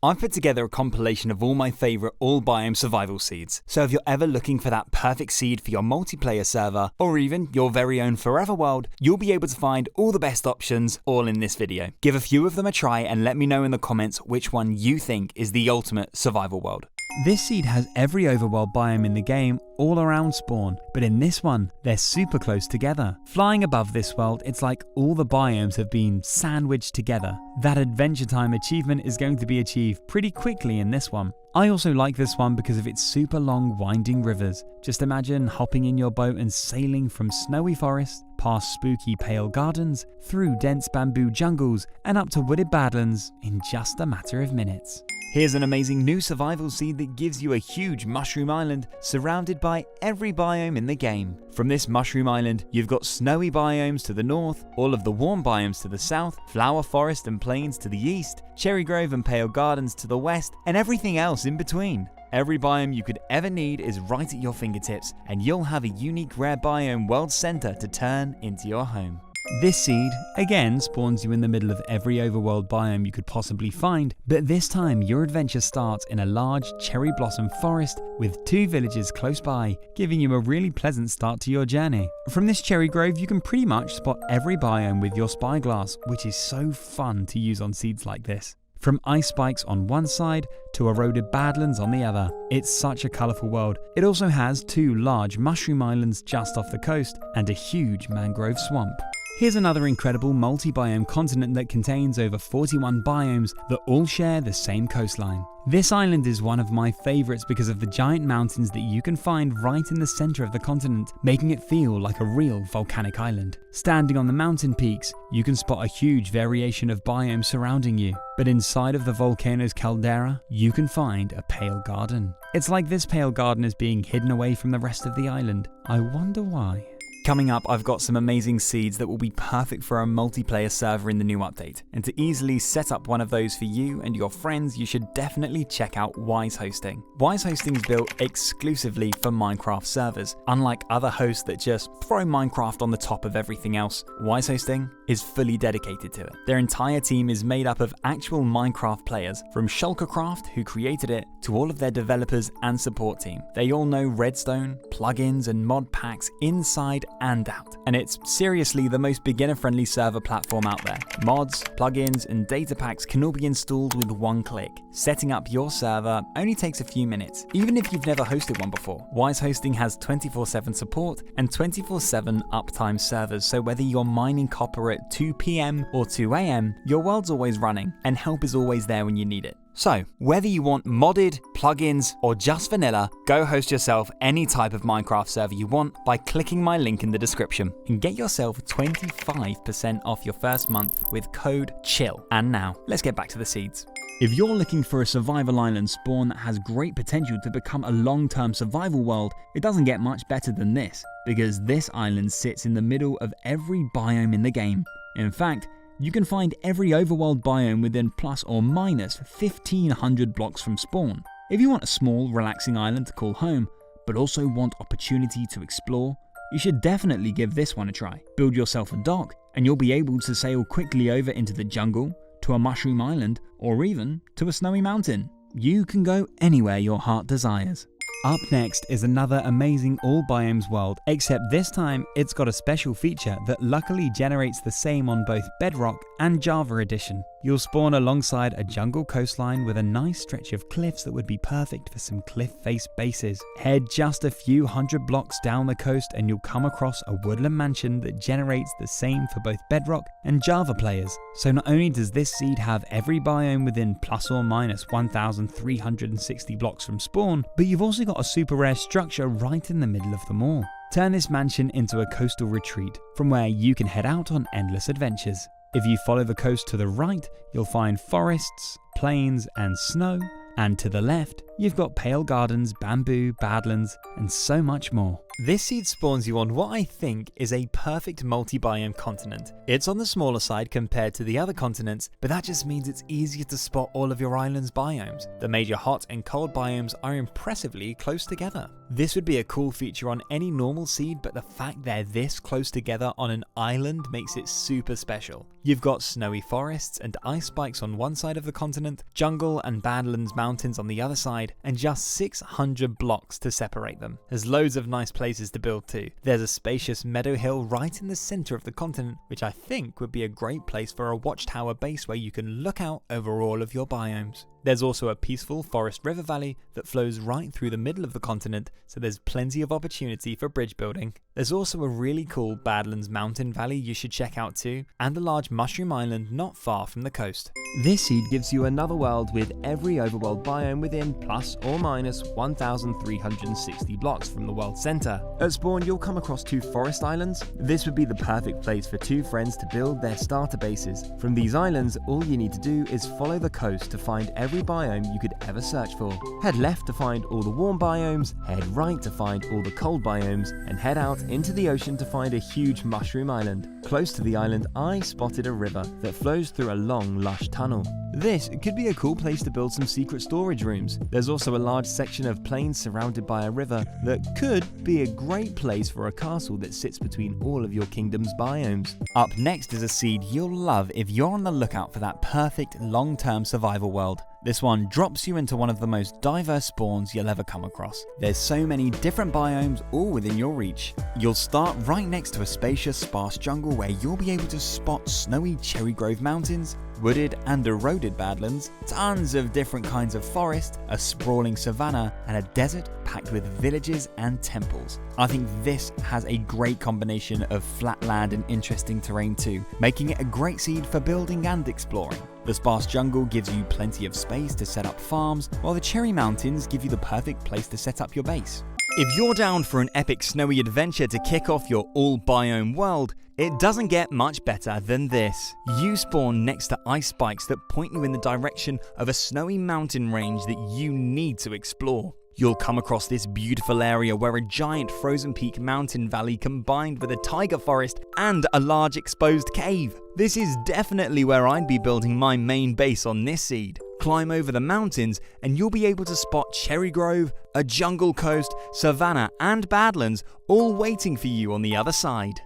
I've put together a compilation of all my favourite All Biome Survival Seeds, so if you're ever looking for that perfect seed for your multiplayer server, or even your very own forever world, you'll be able to find all the best options all in this video. Give a few of them a try and let me know in the comments which one you think is the ultimate survival world. This seed has every overworld biome in the game all around spawn, but in this one, they're super close together. Flying above this world, it's like all the biomes have been sandwiched together. That Adventure Time achievement is going to be achieved pretty quickly in this one. I also like this one because of its super long winding rivers. Just imagine hopping in your boat and sailing from snowy forests, past spooky pale gardens, through dense bamboo jungles, and up to wooded badlands in just a matter of minutes. Here's an amazing new survival seed that gives you a huge mushroom island surrounded by every biome in the game. From this mushroom island, you've got snowy biomes to the north, all of the warm biomes to the south, flower forest and plains to the east, cherry grove and pale gardens to the west, and everything else in between. Every biome you could ever need is right at your fingertips, and you'll have a unique rare biome world center to turn into your home. This seed, again, spawns you in the middle of every overworld biome you could possibly find, but this time your adventure starts in a large cherry blossom forest with 2 villages close by, giving you a really pleasant start to your journey. From this cherry grove you can pretty much spot every biome with your spyglass, which is so fun to use on seeds like this. From ice spikes on one side to eroded badlands on the other. It's such a colourful world. It also has 2 large mushroom islands just off the coast and a huge mangrove swamp. Here's another incredible multi-biome continent that contains over 41 biomes that all share the same coastline. This island is one of my favourites because of the giant mountains that you can find right in the centre of the continent, making it feel like a real volcanic island. Standing on the mountain peaks, you can spot a huge variation of biomes surrounding you, but inside of the volcano's caldera, you can find a pale garden. It's like this pale garden is being hidden away from the rest of the island. I wonder why. Coming up, I've got some amazing seeds that will be perfect for a multiplayer server in the new update. And to easily set up one of those for you and your friends, you should definitely check out Wise Hosting. Wise Hosting is built exclusively for Minecraft servers. Unlike other hosts that just throw Minecraft on the top of everything else, Wise Hosting is fully dedicated to it. Their entire team is made up of actual Minecraft players, from Shulkercraft, who created it, to all of their developers and support team. They all know redstone, plugins, and mod packs inside and out, and it's seriously the most beginner-friendly server platform out there. Mods, plugins, and data packs can all be installed with one click. Setting up your server only takes a few minutes, even if you've never hosted one before. Wise Hosting has 24/7 support and 24/7 uptime servers, so whether you're mining copper at 2 PM or 2 AM, your world's always running, and help is always there when you need it. So, whether you want modded, plugins, or just vanilla, go host yourself any type of Minecraft server you want by clicking my link in the description and get yourself 25% off your first month with code CHILL. And now, let's get back to the seeds. If you're looking for a survival island spawn that has great potential to become a long-term survival world, it doesn't get much better than this, because this island sits in the middle of every biome in the game. In fact, you can find every overworld biome within plus or minus 1,500 blocks from spawn. If you want a small, relaxing island to call home, but also want opportunity to explore, you should definitely give this one a try. Build yourself a dock, and you'll be able to sail quickly over into the jungle, to a mushroom island, or even to a snowy mountain. You can go anywhere your heart desires. Up next is another amazing All Biomes world, except this time it's got a special feature that luckily generates the same on both Bedrock and Java Edition. You'll spawn alongside a jungle coastline with a nice stretch of cliffs that would be perfect for some cliff-face bases. Head just a few hundred blocks down the coast and you'll come across a woodland mansion that generates the same for both Bedrock and Java players. So not only does this seed have every biome within plus or minus 1,360 blocks from spawn, but you've also got a super rare structure right in the middle of them all. Turn this mansion into a coastal retreat, from where you can head out on endless adventures. If you follow the coast to the right, you'll find forests, plains, and snow, and to the left, you've got pale gardens, bamboo, badlands, and so much more. This seed spawns you on what I think is a perfect multi-biome continent. It's on the smaller side compared to the other continents, but that just means it's easier to spot all of your island's biomes. The major hot and cold biomes are impressively close together. This would be a cool feature on any normal seed, but the fact they're this close together on an island makes it super special. You've got snowy forests and ice spikes on one side of the continent, jungle and badlands mountains on the other side, and just 600 blocks to separate them. There's loads of nice places to build too. There's a spacious meadow hill right in the center of the continent, which I think would be a great place for a watchtower base where you can look out over all of your biomes. There's also a peaceful forest river valley that flows right through the middle of the continent, so there's plenty of opportunity for bridge building. There's also a really cool Badlands mountain valley you should check out too, and a large mushroom island not far from the coast. This seed gives you another world with every overworld biome within plus or minus 1,360 blocks from the world center. At spawn, you'll come across 2 forest islands. This would be the perfect place for 2 friends to build their starter bases. From these islands, all you need to do is follow the coast to find every biome you could ever search for. Head left to find all the warm biomes, head right to find all the cold biomes, and head out into the ocean to find a huge mushroom island. Close to the island, I spotted a river that flows through a long, lush tunnel. This could be a cool place to build some secret storage rooms. There's also a large section of plains surrounded by a river that could be a great place for a castle that sits between all of your kingdom's biomes. Up next is a seed you'll love if you're on the lookout for that perfect long-term survival world. This one drops you into one of the most diverse spawns you'll ever come across. There's so many different biomes all within your reach. You'll start right next to a spacious, sparse jungle where you'll be able to spot snowy cherry grove mountains, wooded and eroded badlands, tons of different kinds of forest, a sprawling savanna, and a desert packed with villages and temples. I think this has a great combination of flat land and interesting terrain too, making it a great seed for building and exploring. The sparse jungle gives you plenty of space to set up farms, while the cherry mountains give you the perfect place to set up your base. If you're down for an epic snowy adventure to kick off your all biome world, it doesn't get much better than this. You spawn next to ice spikes that point you in the direction of a snowy mountain range that you need to explore. You'll come across this beautiful area where a giant frozen peak mountain valley combined with a taiga forest and a large exposed cave. This is definitely where I'd be building my main base on this seed. Climb over the mountains and you'll be able to spot cherry grove, a jungle coast, savanna and badlands all waiting for you on the other side.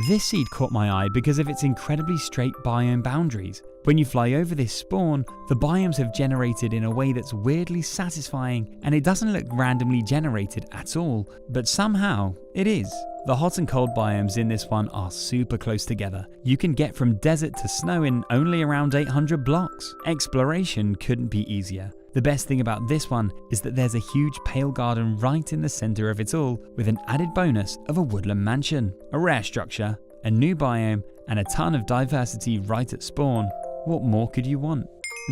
This seed caught my eye because of its incredibly straight biome boundaries. When you fly over this spawn, the biomes have generated in a way that's weirdly satisfying, and it doesn't look randomly generated at all, but somehow it is. The hot and cold biomes in this one are super close together. You can get from desert to snow in only around 800 blocks. Exploration couldn't be easier. The best thing about this one is that there's a huge pale garden right in the center of it all, with an added bonus of a woodland mansion, a rare structure, a new biome, and a ton of diversity right at spawn. What more could you want?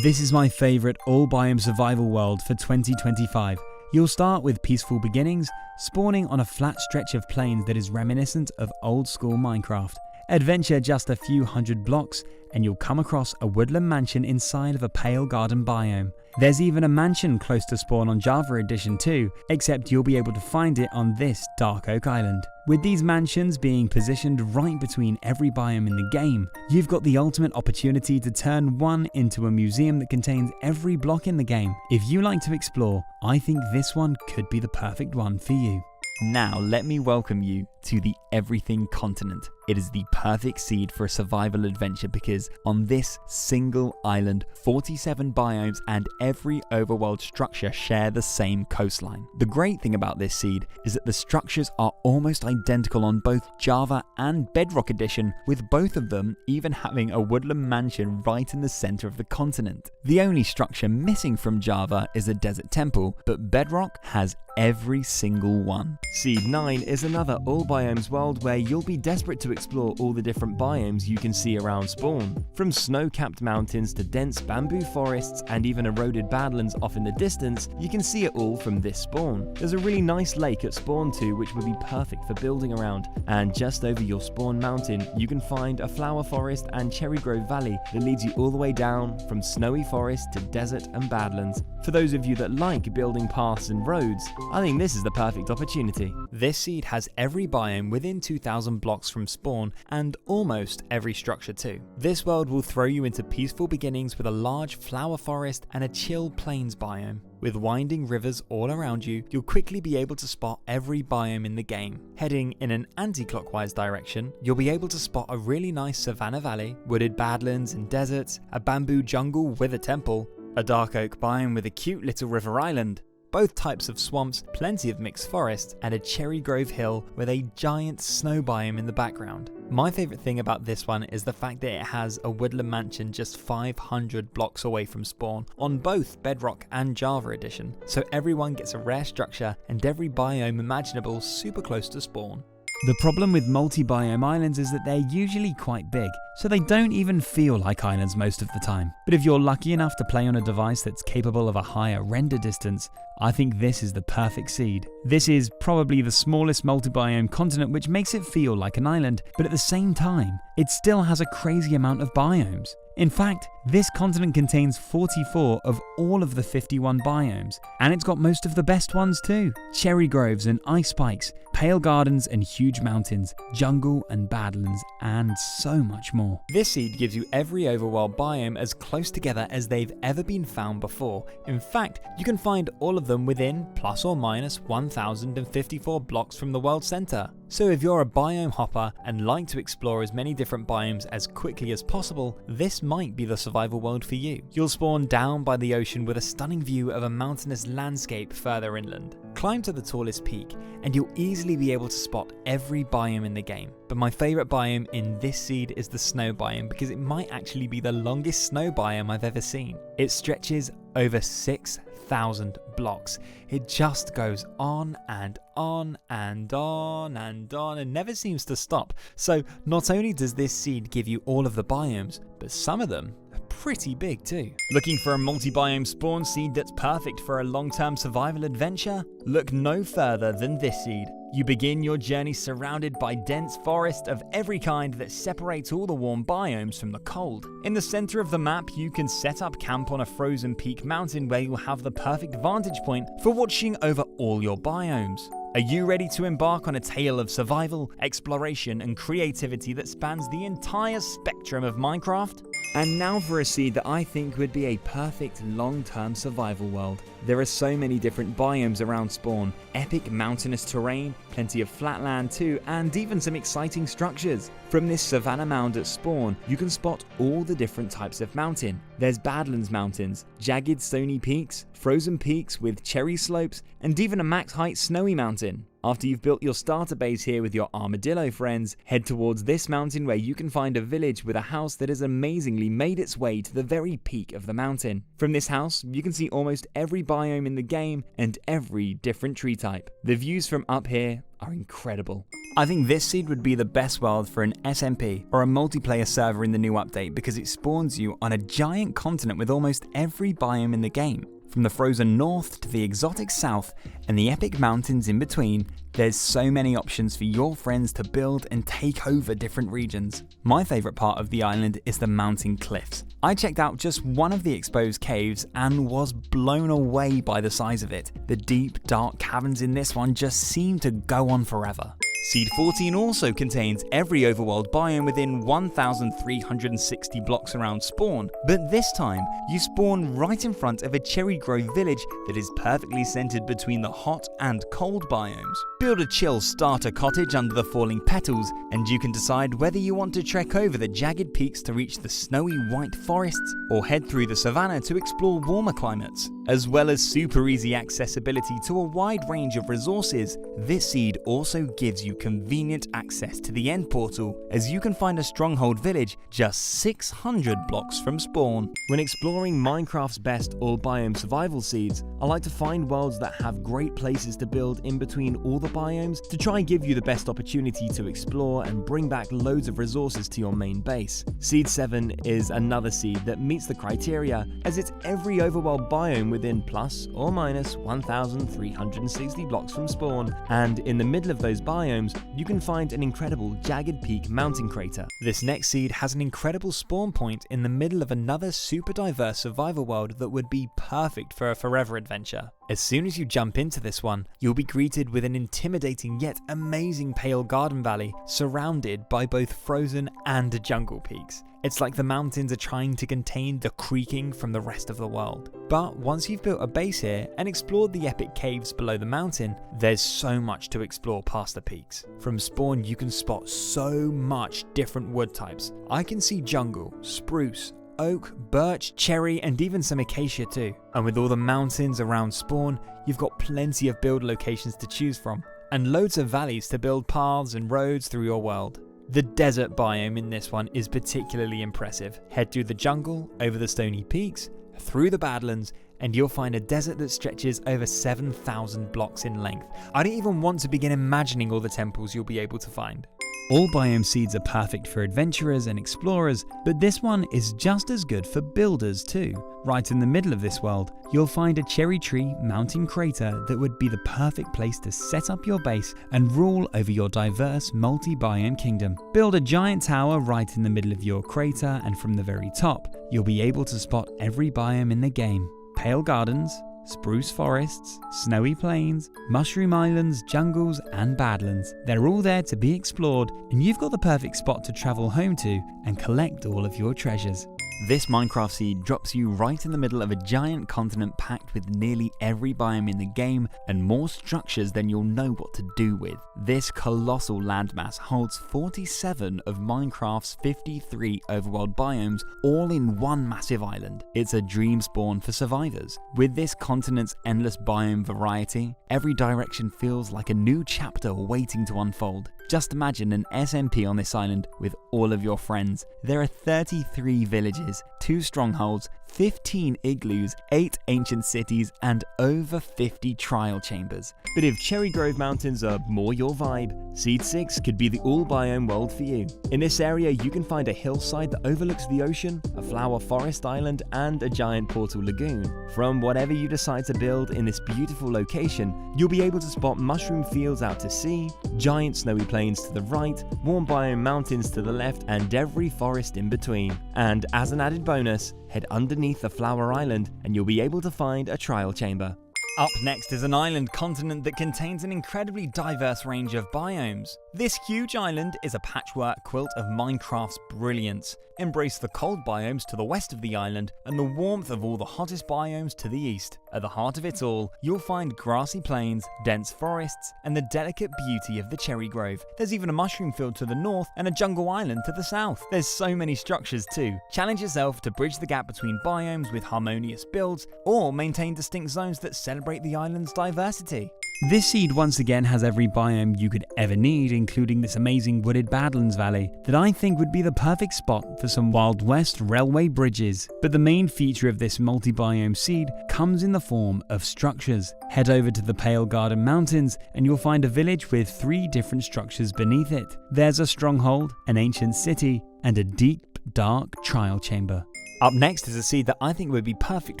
This is my favorite all biome survival world for 2025. You'll start with peaceful beginnings, spawning on a flat stretch of plains that is reminiscent of old school Minecraft. Adventure just a few hundred blocks and you'll come across a woodland mansion inside of a pale garden biome. There's even a mansion close to spawn on Java Edition too, except you'll be able to find it on this dark oak island. With these mansions being positioned right between every biome in the game, you've got the ultimate opportunity to turn one into a museum that contains every block in the game. If you like to explore, I think this one could be the perfect one for you. Now let me welcome you to the Everything Continent. It is the perfect seed for a survival adventure because on this single island, 47 biomes and every overworld structure share the same coastline. The great thing about this seed is that the structures are almost identical on both Java and Bedrock Edition, with both of them even having a woodland mansion right in the center of the continent. The only structure missing from Java is a desert temple, but Bedrock has every single one. Seed 9 is another all biomes world where you'll be desperate to explore all the different biomes you can see around spawn. From snow-capped mountains to dense bamboo forests and even eroded badlands off in the distance, you can see it all from this spawn. There's a really nice lake at spawn too, which would be perfect for building around, and just over your spawn mountain you can find a flower forest and cherry grove valley that leads you all the way down from snowy forest to desert and badlands. For those of you that like building paths and roads, I think this is the perfect opportunity. This seed has every biome within 2,000 blocks from spawn and almost every structure too. This world will throw you into peaceful beginnings with a large flower forest and a chill plains biome. With winding rivers all around you, you'll quickly be able to spot every biome in the game. Heading in an anti-clockwise direction, you'll be able to spot a really nice savanna valley, wooded badlands and deserts, a bamboo jungle with a temple, a dark oak biome with a cute little river island, both types of swamps, plenty of mixed forest, and a cherry grove hill with a giant snow biome in the background. My favourite thing about this one is the fact that it has a woodland mansion just 500 blocks away from spawn on both Bedrock and Java Edition, so everyone gets a rare structure and every biome imaginable super close to spawn. The problem with multi-biome islands is that they're usually quite big, so they don't even feel like islands most of the time. But if you're lucky enough to play on a device that's capable of a higher render distance, I think this is the perfect seed. This is probably the smallest multi-biome continent, which makes it feel like an island, but at the same time, it still has a crazy amount of biomes. In fact, this continent contains 44 of all of the 51 biomes, and it's got most of the best ones too. Cherry groves and ice spikes, pale gardens and huge mountains, jungle and badlands, and so much more. This seed gives you every overworld biome as close together as they've ever been found before. In fact, you can find all of them within plus or minus 1,054 blocks from the world center. So if you're a biome hopper and like to explore as many different biomes as quickly as possible, this might be the survival world for you. You'll spawn down by the ocean with a stunning view of a mountainous landscape further inland. Climb to the tallest peak and you'll easily be able to spot every biome in the game. But my favourite biome in this seed is the snow biome because it might actually be the longest snow biome I've ever seen. It stretches over 6,000 blocks. It just goes on and on and on and on and never seems to stop. So not only does this seed give you all of the biomes, but some of them are pretty big too. Looking for a multi-biome spawn seed that's perfect for a long-term survival adventure? Look no further than this seed. You begin your journey surrounded by dense forest of every kind that separates all the warm biomes from the cold. In the center of the map, you can set up camp on a frozen peak mountain where you'll have the perfect vantage point for watching over all your biomes. Are you ready to embark on a tale of survival, exploration, and creativity that spans the entire spectrum of Minecraft? And now for a seed that I think would be a perfect long-term survival world. There are so many different biomes around spawn, epic mountainous terrain, plenty of flat land too, and even some exciting structures. From this savanna mound at spawn, you can spot all the different types of mountain. There's Badlands mountains, jagged stony peaks, frozen peaks with cherry slopes, and even a max height snowy mountain. After you've built your starter base here with your armadillo friends, head towards this mountain where you can find a village with a house that has amazingly made its way to the very peak of the mountain. From this house, you can see almost every biome in the game and every different tree type. The views from up here are incredible. I think this seed would be the best world for an SMP or a multiplayer server in the new update because it spawns you on a giant continent with almost every biome in the game. From the frozen north to the exotic south and the epic mountains in between, there's so many options for your friends to build and take over different regions. My favourite part of the island is the mountain cliffs. I checked out just one of the exposed caves and was blown away by the size of it. The deep, dark caverns in this one just seem to go on forever. Seed 14 also contains every overworld biome within 1,360 blocks around spawn, but this time you spawn right in front of a cherry grove village that is perfectly centered between the hot and cold biomes. Build a chill starter cottage under the falling petals, and you can decide whether you want to trek over the jagged peaks to reach the snowy white forests or head through the savannah to explore warmer climates. As well as super easy accessibility to a wide range of resources, this seed also gives you convenient access to the end portal, as you can find a stronghold village just 600 blocks from spawn. When exploring Minecraft's best all biome survival seeds, I like to find worlds that have great places places to build in between all the biomes to try and give you the best opportunity to explore and bring back loads of resources to your main base. Seed 7 is another seed that meets the criteria, as it's every overworld biome within plus or minus 1,360 blocks from spawn, and in the middle of those biomes you can find an incredible jagged peak mountain crater. This next seed has an incredible spawn point in the middle of another super diverse survival world that would be perfect for a forever adventure. As soon as you jump into this one, you'll be greeted with an intimidating yet amazing pale garden valley surrounded by both frozen and jungle peaks. It's like the mountains are trying to contain the creaking from the rest of the world. But once you've built a base here and explored the epic caves below the mountain, there's so much to explore past the peaks. From spawn you can spot so much different wood types. I can see jungle, spruce, oak, birch, cherry, and even some acacia too. And with all the mountains around spawn, you've got plenty of build locations to choose from, and loads of valleys to build paths and roads through your world. The desert biome in this one is particularly impressive. Head through the jungle, over the stony peaks, through the badlands, and you'll find a desert that stretches over 7,000 blocks in length. I don't even want to begin imagining all the temples you'll be able to find. All biome seeds are perfect for adventurers and explorers, but this one is just as good for builders too. Right in the middle of this world, you'll find a cherry tree mountain crater that would be the perfect place to set up your base and rule over your diverse multi-biome kingdom. Build a giant tower right in the middle of your crater, and from the very top, you'll be able to spot every biome in the game. Pale gardens, spruce forests, snowy plains, mushroom islands, jungles, and badlands. They're all there to be explored, and you've got the perfect spot to travel home to and collect all of your treasures. This Minecraft seed drops you right in the middle of a giant continent packed with nearly every biome in the game and more structures than you'll know what to do with. This colossal landmass holds 47 of Minecraft's 53 overworld biomes all in one massive island. It's a dream spawn for survivors. With this continent's endless biome variety, every direction feels like a new chapter waiting to unfold. Just imagine an SMP on this island with all of your friends. There are 33 villages, 2 strongholds, 15 igloos, 8 ancient cities, and over 50 trial chambers. But if Cherry Grove Mountains are more your vibe, Seed 6 could be the all biome world for you. In this area you can find a hillside that overlooks the ocean, a flower forest island, and a giant portal lagoon. From whatever you decide to build in this beautiful location, you'll be able to spot mushroom fields out to sea, giant snowy plains to the right, warm biome mountains to the left, and every forest in between. And as an added bonus, head underneath the flower island and you'll be able to find a trial chamber. Up next is an island continent that contains an incredibly diverse range of biomes. This huge island is a patchwork quilt of Minecraft's brilliance. Embrace the cold biomes to the west of the island and the warmth of all the hottest biomes to the east. At the heart of it all, you'll find grassy plains, dense forests, and the delicate beauty of the cherry grove. There's even a mushroom field to the north and a jungle island to the south. There's so many structures too. Challenge yourself to bridge the gap between biomes with harmonious builds, or maintain distinct zones that celebrate the island's diversity. This seed once again has every biome you could ever need, including this amazing wooded Badlands Valley that I think would be the perfect spot for some Wild West railway bridges. But the main feature of this multi-biome seed comes in the form of structures. Head over to the Pale Garden Mountains and you'll find a village with 3 different structures beneath it. There's a stronghold, an ancient city, and a deep, dark trial chamber. Up next is a seed that I think would be perfect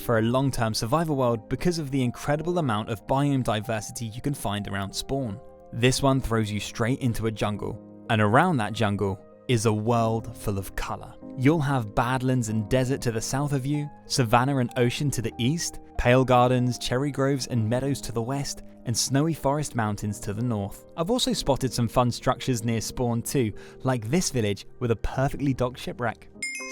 for a long-term survival world because of the incredible amount of biome diversity you can find around spawn. This one throws you straight into a jungle, and around that jungle is a world full of colour. You'll have badlands and desert to the south of you, savanna and ocean to the east, pale gardens, cherry groves and meadows to the west, and snowy forest mountains to the north. I've also spotted some fun structures near spawn too, like this village with a perfectly docked shipwreck.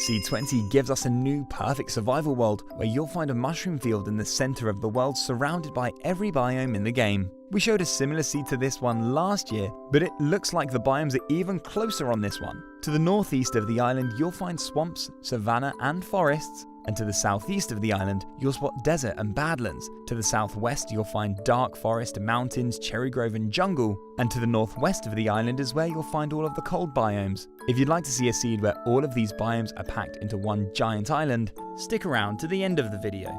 Seed 20 gives us a new perfect survival world where you'll find a mushroom field in the center of the world surrounded by every biome in the game. We showed a similar seed to this one last year, but it looks like the biomes are even closer on this one. To the northeast of the island you'll find swamps, savanna and forests, and to the southeast of the island you'll spot desert and badlands. To the southwest you'll find dark forest, mountains, cherry grove and jungle, and to the northwest of the island is where you'll find all of the cold biomes. If you'd like to see a seed where all of these biomes are packed into one giant island, stick around to the end of the video.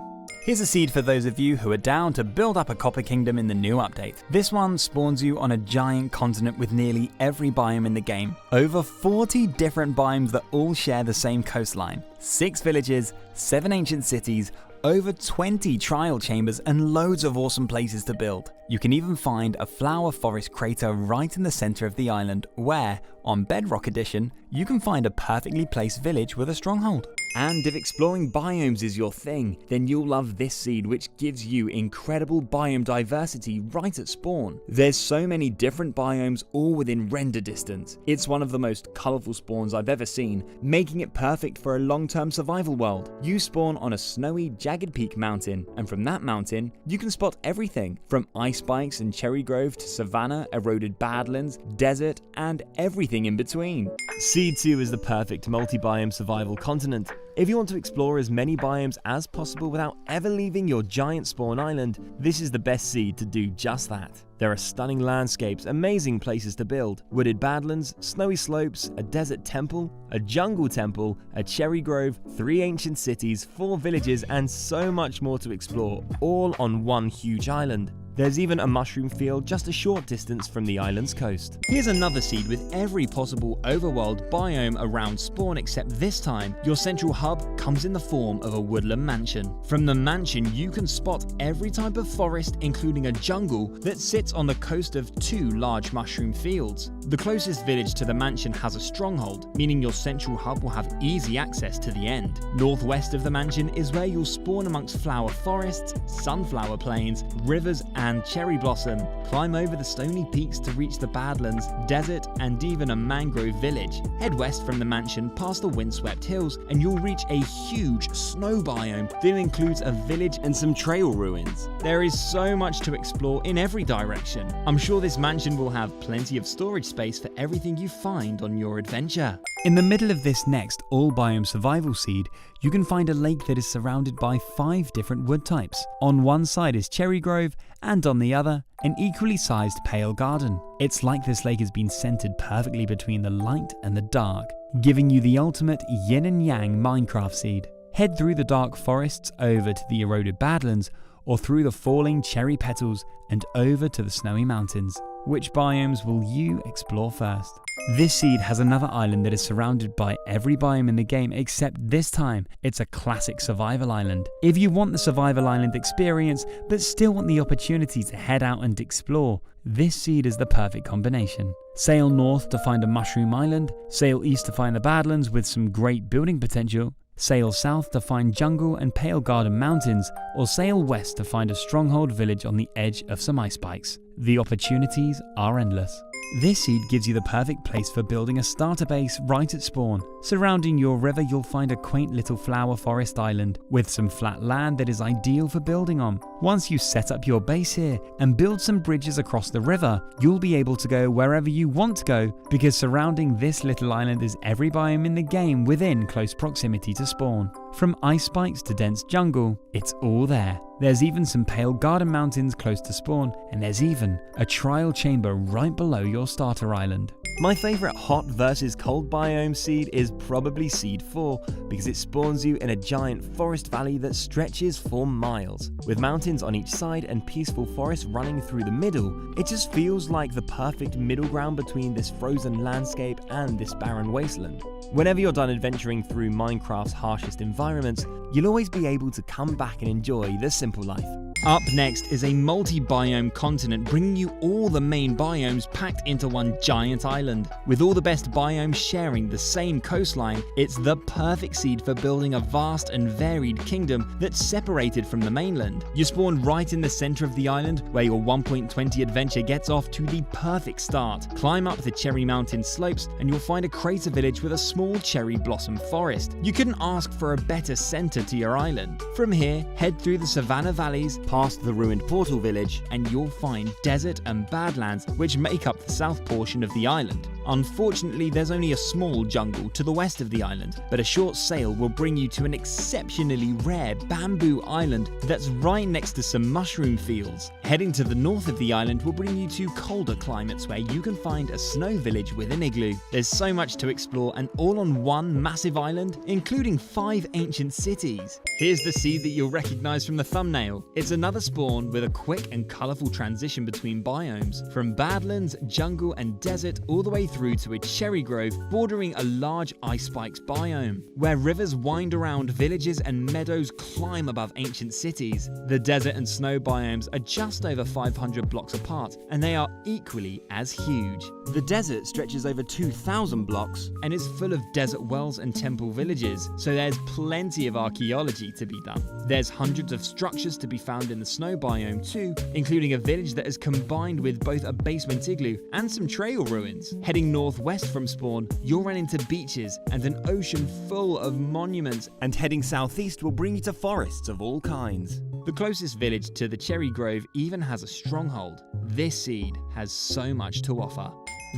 Here's a seed for those of you who are down to build up a copper kingdom in the new update. This one spawns you on a giant continent with nearly every biome in the game. Over 40 different biomes that all share the same coastline. 6 villages, 7 ancient cities, over 20 trial chambers, and loads of awesome places to build. You can even find a flower forest crater right in the center of the island where, on Bedrock Edition, you can find a perfectly placed village with a stronghold. And if exploring biomes is your thing, then you'll love this seed, which gives you incredible biome diversity right at spawn. There's so many different biomes all within render distance. It's one of the most colourful spawns I've ever seen, making it perfect for a long-term survival world. You spawn on a snowy, jagged peak mountain, and from that mountain, you can spot everything from ice spikes and cherry grove to savanna, eroded badlands, desert, and everything in between. Seed 2 is the perfect multi-biome survival continent. If you want to explore as many biomes as possible without ever leaving your giant spawn island, this is the best seed to do just that. There are stunning landscapes, amazing places to build, wooded badlands, snowy slopes, a desert temple, a jungle temple, a cherry grove, 3 ancient cities, 4 villages, and so much more to explore, all on one huge island. There's even a mushroom field just a short distance from the island's coast. Here's another seed with every possible overworld biome around spawn, except this time, your central hub comes in the form of a woodland mansion. From the mansion, you can spot every type of forest, including a jungle that sits on the coast of 2 large mushroom fields. The closest village to the mansion has a stronghold, meaning your central hub will have easy access to the end. Northwest of the mansion is where you'll spawn amongst flower forests, sunflower plains, rivers, and cherry blossom. Climb over the stony peaks to reach the badlands, desert, and even a mangrove village. Head west from the mansion past the windswept hills and you'll reach a huge snow biome that includes a village and some trail ruins. There is so much to explore in every direction. I'm sure this mansion will have plenty of storage space for everything you find on your adventure. In the middle of this next All Biome Survival Seed, you can find a lake that is surrounded by 5 different wood types. On one side is cherry grove, and on the other, an equally sized pale garden. It's like this lake has been centered perfectly between the light and the dark, giving you the ultimate yin and yang Minecraft seed. Head through the dark forests over to the eroded badlands, or through the falling cherry petals and over to the snowy mountains. Which biomes will you explore first? This seed has another island that is surrounded by every biome in the game, except this time it's a classic survival island. If you want the survival island experience but still want the opportunity to head out and explore, this seed is the perfect combination. Sail north to find a mushroom island, sail east to find the badlands with some great building potential, sail south to find jungle and pale garden mountains, or sail west to find a stronghold village on the edge of some ice spikes. The opportunities are endless. This seed gives you the perfect place for building a starter base right at spawn. Surrounding your river, you'll find a quaint little flower forest island with some flat land that is ideal for building on. Once you set up your base here and build some bridges across the river, you'll be able to go wherever you want to go, because surrounding this little island is every biome in the game within close proximity to spawn. From ice spikes to dense jungle, it's all there. There's even some pale garden mountains close to spawn, and there's even a trial chamber right below your starter island. My favourite hot versus cold biome seed is probably seed 4, because it spawns you in a giant forest valley that stretches for miles. With mountains on each side and peaceful forest running through the middle, it just feels like the perfect middle ground between this frozen landscape and this barren wasteland. Whenever you're done adventuring through Minecraft's harshest environments, you'll always be able to come back and enjoy the simple life. Up next is a multi-biome continent, bringing you all the main biomes packed into one giant island. With all the best biomes sharing the same coastline, it's the perfect seed for building a vast and varied kingdom that's separated from the mainland. You spawn right in the center of the island, where your 1.20 adventure gets off to the perfect start. Climb up the Cherry Mountain slopes and you'll find a crater village with a small cherry blossom forest. You couldn't ask for a better center to your island. From here, head through the savanna valleys, past the ruined portal village, and you'll find desert and badlands which make up the south portion of the island. Unfortunately, there's only a small jungle to the west of the island, but a short sail will bring you to an exceptionally rare bamboo island that's right next to some mushroom fields. Heading to the north of the island will bring you to colder climates where you can find a snow village with an igloo. There's so much to explore, and all on one massive island, including 5 ancient cities. Here's the seed that you'll recognize from the thumbnail. It's another spawn with a quick and colorful transition between biomes, from badlands, jungle and desert all the way through to a cherry grove bordering a large ice spikes biome, where rivers wind around villages and meadows climb above ancient cities. The desert and snow biomes are just over 500 blocks apart, and they are equally as huge. The desert stretches over 2,000 blocks and is full of desert wells and temple villages, so there's plenty of archaeology to be done. There's hundreds of structures to be found in the snow biome too, including a village that is combined with both a basement igloo and some trail ruins. Heading northwest from spawn, you'll run into beaches and an ocean full of monuments, and heading southeast will bring you to forests of all kinds. The closest village to the cherry grove even has a stronghold. This seed has so much to offer.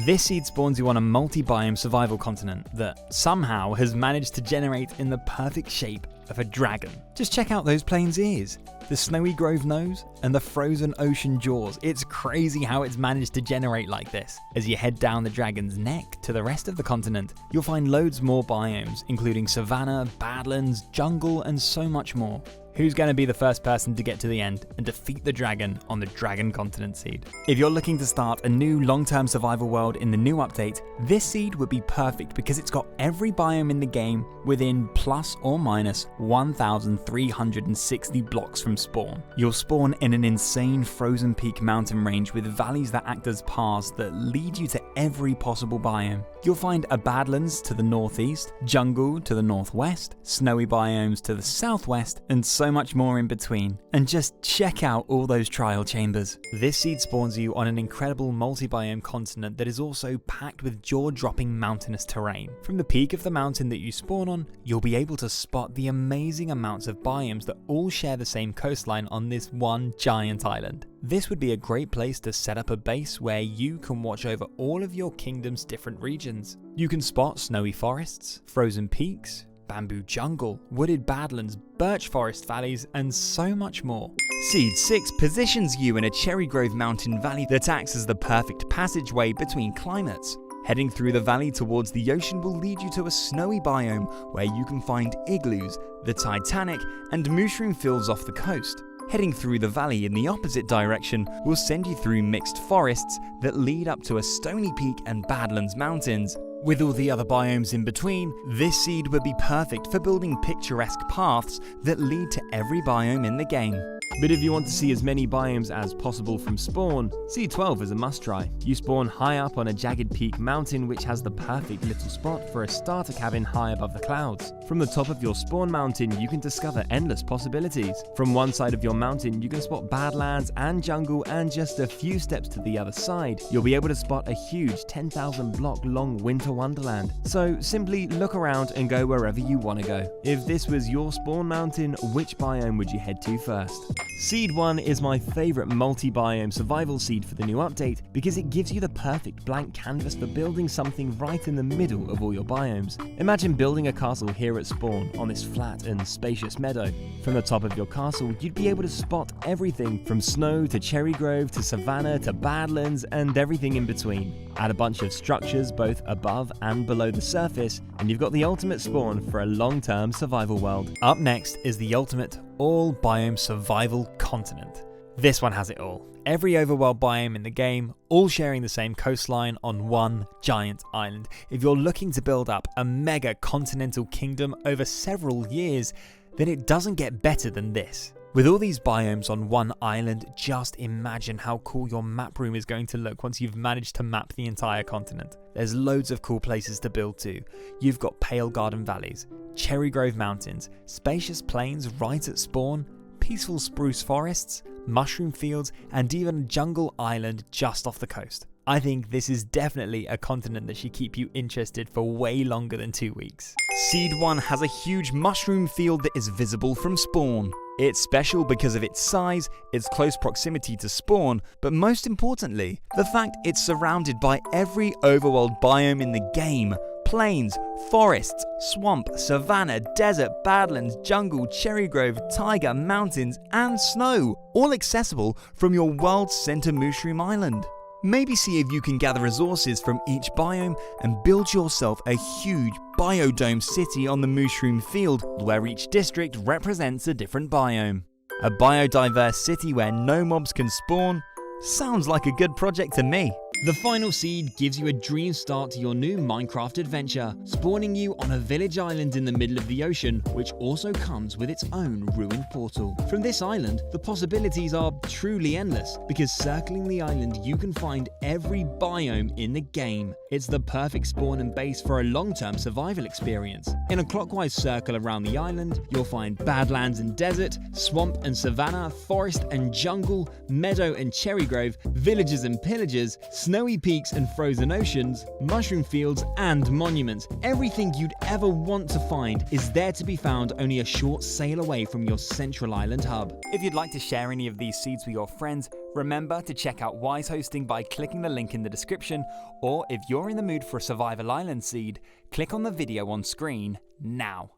This seed spawns you on a multi-biome survival continent that somehow has managed to generate in the perfect shape of a dragon. Just check out those plains ears, the snowy grove nose, and the frozen ocean jaws. It's crazy how it's managed to generate like this. As you head down the dragon's neck to the rest of the continent, you'll find loads more biomes, including savanna, badlands, jungle, and so much more. Who's going to be the first person to get to the end and defeat the dragon on the Dragon Continent seed? If you're looking to start a new long-term survival world in the new update, this seed would be perfect because it's got every biome in the game within plus or minus 1,360 blocks from spawn. You'll spawn in an insane frozen peak mountain range with valleys that act as paths that lead you to every possible biome. You'll find a badlands to the northeast, jungle to the northwest, snowy biomes to the southwest, and so much more in between. And just check out all those trial chambers. This seed spawns you on an incredible multi-biome continent that is also packed with jaw-dropping mountainous terrain. From the peak of the mountain that you spawn on, you'll be able to spot the amazing amounts of biomes that all share the same coastline on this one giant island. This would be a great place to set up a base where you can watch over all of your kingdom's different regions. You can spot snowy forests, frozen peaks, bamboo jungle, wooded badlands, birch forest valleys, and so much more. Seed 6 positions you in a cherry grove mountain valley that acts as the perfect passageway between climates. Heading through the valley towards the ocean will lead you to a snowy biome where you can find igloos, the Titanic, and mushroom fields off the coast. Heading through the valley in the opposite direction will send you through mixed forests that lead up to a stony peak and badlands mountains. With all the other biomes in between, this seed would be perfect for building picturesque paths that lead to every biome in the game. But if you want to see as many biomes as possible from spawn, Seed 12 is a must-try. You spawn high up on a jagged peak mountain which has the perfect little spot for a starter cabin high above the clouds. From the top of your spawn mountain, you can discover endless possibilities. From one side of your mountain, you can spot badlands and jungle, and just a few steps to the other side, you'll be able to spot a huge 10,000 block long winter wonderland. So simply look around and go wherever you want to go. If this was your spawn mountain, which biome would you head to first? Seed 1 is my favourite multi-biome survival seed for the new update because it gives you the perfect blank canvas for building something right in the middle of all your biomes. Imagine building a castle here at spawn on this flat and spacious meadow. From the top of your castle, you'd be able to spot everything from snow to cherry grove to savanna to badlands and everything in between. Add a bunch of structures both above and below the surface, and you've got the ultimate spawn for a long-term survival world. Up next is the ultimate All Biome Survival Continent. This one has it all. Every overworld biome in the game, all sharing the same coastline on one giant island. If you're looking to build up a mega continental kingdom over several years, then it doesn't get better than this. With all these biomes on one island, just imagine how cool your map room is going to look once you've managed to map the entire continent. There's loads of cool places to build too. You've got Pale Garden Valleys, Cherry Grove Mountains, spacious plains right at spawn, peaceful spruce forests, mushroom fields, and even a jungle island just off the coast. I think this is definitely a continent that should keep you interested for way longer than 2 weeks. Seed 1 has a huge mushroom field that is visible from spawn. It's special because of its size, its close proximity to spawn, but most importantly, the fact it's surrounded by every overworld biome in the game. Plains, forests, swamp, savanna, desert, badlands, jungle, cherry grove, taiga, mountains, and snow, all accessible from your world's center mushroom island. Maybe see if you can gather resources from each biome and build yourself a huge biodome city on the mushroom field where each district represents a different biome. A biodiverse city where no mobs can spawn? Sounds like a good project to me. The final seed gives you a dream start to your new Minecraft adventure, spawning you on a village island in the middle of the ocean, which also comes with its own ruined portal. From this island, the possibilities are truly endless, because circling the island you can find every biome in the game. It's the perfect spawn and base for a long-term survival experience. In a clockwise circle around the island, you'll find badlands and desert, swamp and savanna, forest and jungle, meadow and cherry grove, villages and pillagers, snowy peaks and frozen oceans, mushroom fields and monuments. Everything you'd ever want to find is there to be found only a short sail away from your central island hub. If you'd like to share any of these seeds with your friends, remember to check out Wise Hosting by clicking the link in the description, or if you're in the mood for a survival island seed, click on the video on screen now.